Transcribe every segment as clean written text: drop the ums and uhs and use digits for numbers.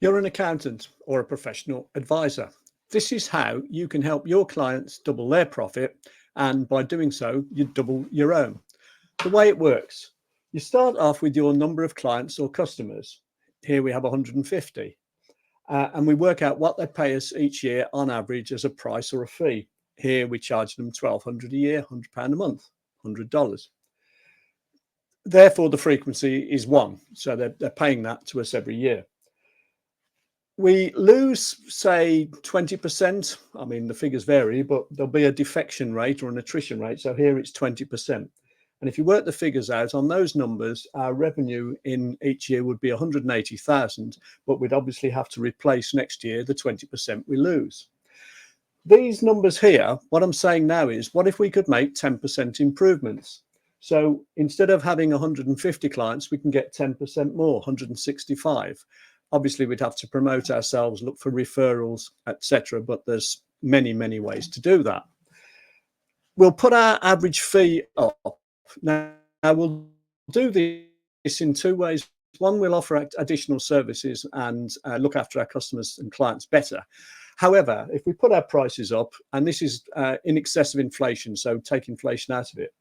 You're an accountant or a professional advisor. This is how you can help your clients double their profit, and by doing so, you double your own. The way it works, you start off with your number of clients or customers. Here we have 150, and we work out what they pay us each year on average as a price or a fee. Here we charge them 1,200 a year, £100 a month, $100. Therefore, the frequency is one, so they're paying that to us every year. We lose, say, 20%. I mean, the figures vary, but there'll be a defection rate or an attrition rate. So here it's 20%. And if you work the figures out on those numbers, our revenue in each year would be 180,000, but we'd obviously have to replace next year the 20% we lose. These numbers here, what I'm saying now is, what if we could make 10% improvements? So instead of having 150 clients, we can get 10% more, 165. Obviously, we'd have to promote ourselves, look for referrals, etc. But there's many, many ways to do that. We'll put our average fee up. Now we'll do this in two ways. One, we'll offer additional services and look after our customers and clients better. However, if we put our prices up, and this is in excess of inflation, so take inflation out of it,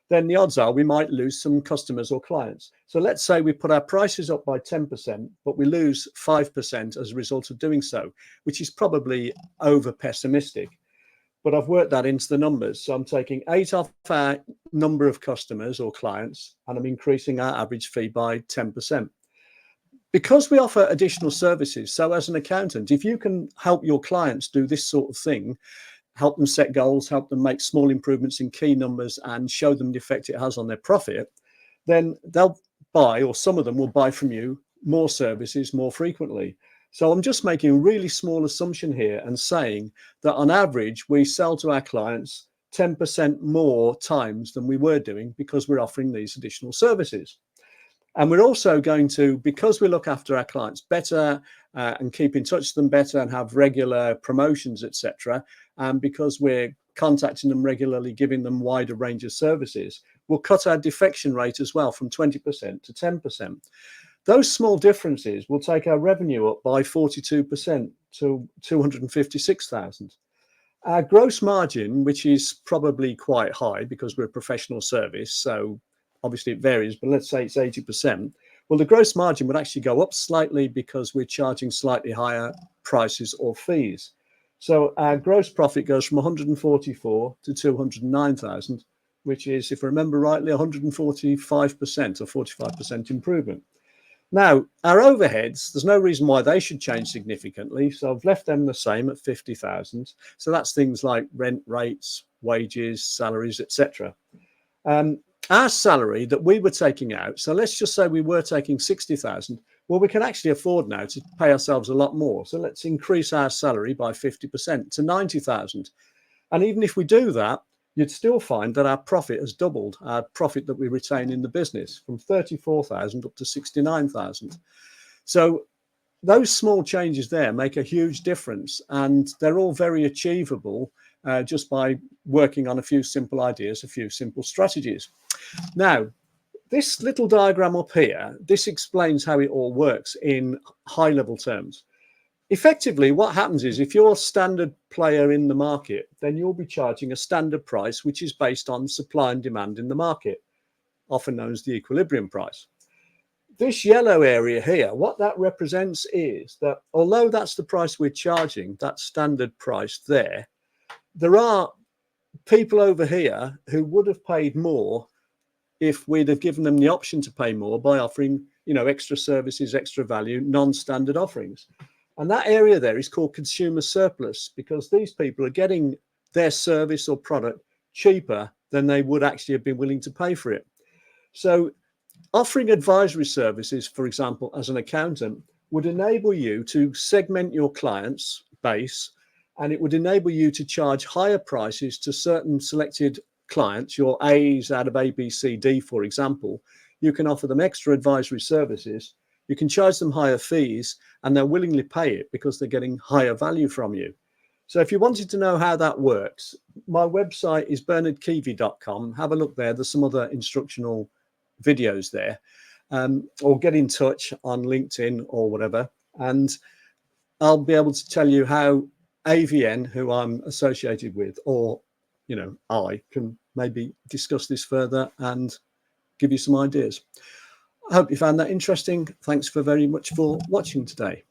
then the odds are we might lose some customers or clients. So let's say we put our prices up by 10%, but we lose 5% as a result of doing so, which is probably over pessimistic. But I've worked that into the numbers. So I'm taking 8 off our number of customers or clients, and I'm increasing our average fee by 10%. Because we offer additional services, so as an accountant, if you can help your clients do this sort of thing, help them set goals, help them make small improvements in key numbers and show them the effect it has on their profit, then they'll buy, or some of them will buy from you more services more frequently. So I'm just making a really small assumption here and saying that on average, we sell to our clients 10% more times than we were doing because we're offering these additional services. And we're also going to, because we look after our clients better and keep in touch with them better and have regular promotions, etc., and because we're contacting them regularly, giving them wider range of services, we'll cut our defection rate as well from 20% to 10%. Those small differences will take our revenue up by 42% to 256,000. Our gross margin, which is probably quite high because we're a professional service, so obviously it varies, but let's say it's 80%. Well, the gross margin would actually go up slightly because we're charging slightly higher prices or fees. So our gross profit goes from 144 to 209,000, which is, if I remember rightly, 145% or 45% improvement. Now, our overheads, there's no reason why they should change significantly. So I've left them the same at 50,000. So that's things like rent rates, wages, salaries, etc. Our salary that we were taking out, so let's just say we were taking 60,000. Well, we can actually afford now to pay ourselves a lot more. So let's increase our salary by 50% to 90,000. And even if we do that, you'd still find that our profit has doubled, our profit that we retain in the business, from 34,000 up to 69,000. So those small changes there make a huge difference, and they're all very achievable just by working on a few simple ideas, a few simple strategies. Now, this little diagram up here, this explains how it all works in high-level terms. Effectively, what happens is if you're a standard player in the market, then you'll be charging a standard price, which is based on supply and demand in the market, often known as the equilibrium price. This yellow area here, what that represents is that although that's the price we're charging, that standard price there are people over here who would have paid more if we'd have given them the option to pay more by offering, extra services, extra value, non-standard offerings. And that area there is called consumer surplus, because these people are getting their service or product cheaper than they would actually have been willing to pay for it. So offering advisory services, for example, as an accountant, would enable you to segment your clients base, and it would enable you to charge higher prices to certain selected clients, your A's out of A, B, C, D, for example. You can offer them extra advisory services. You can charge them higher fees, and they'll willingly pay it because they're getting higher value from you. So if you wanted to know how that works, my website is bernardkeevy.com. Have a look there. There's some other instructional videos there, or get in touch on LinkedIn or whatever. And I'll be able to tell you how AVN, who I'm associated with, or, you know, I can maybe discuss this further and give you some ideas. I hope you found that interesting. Thanks very much for watching today.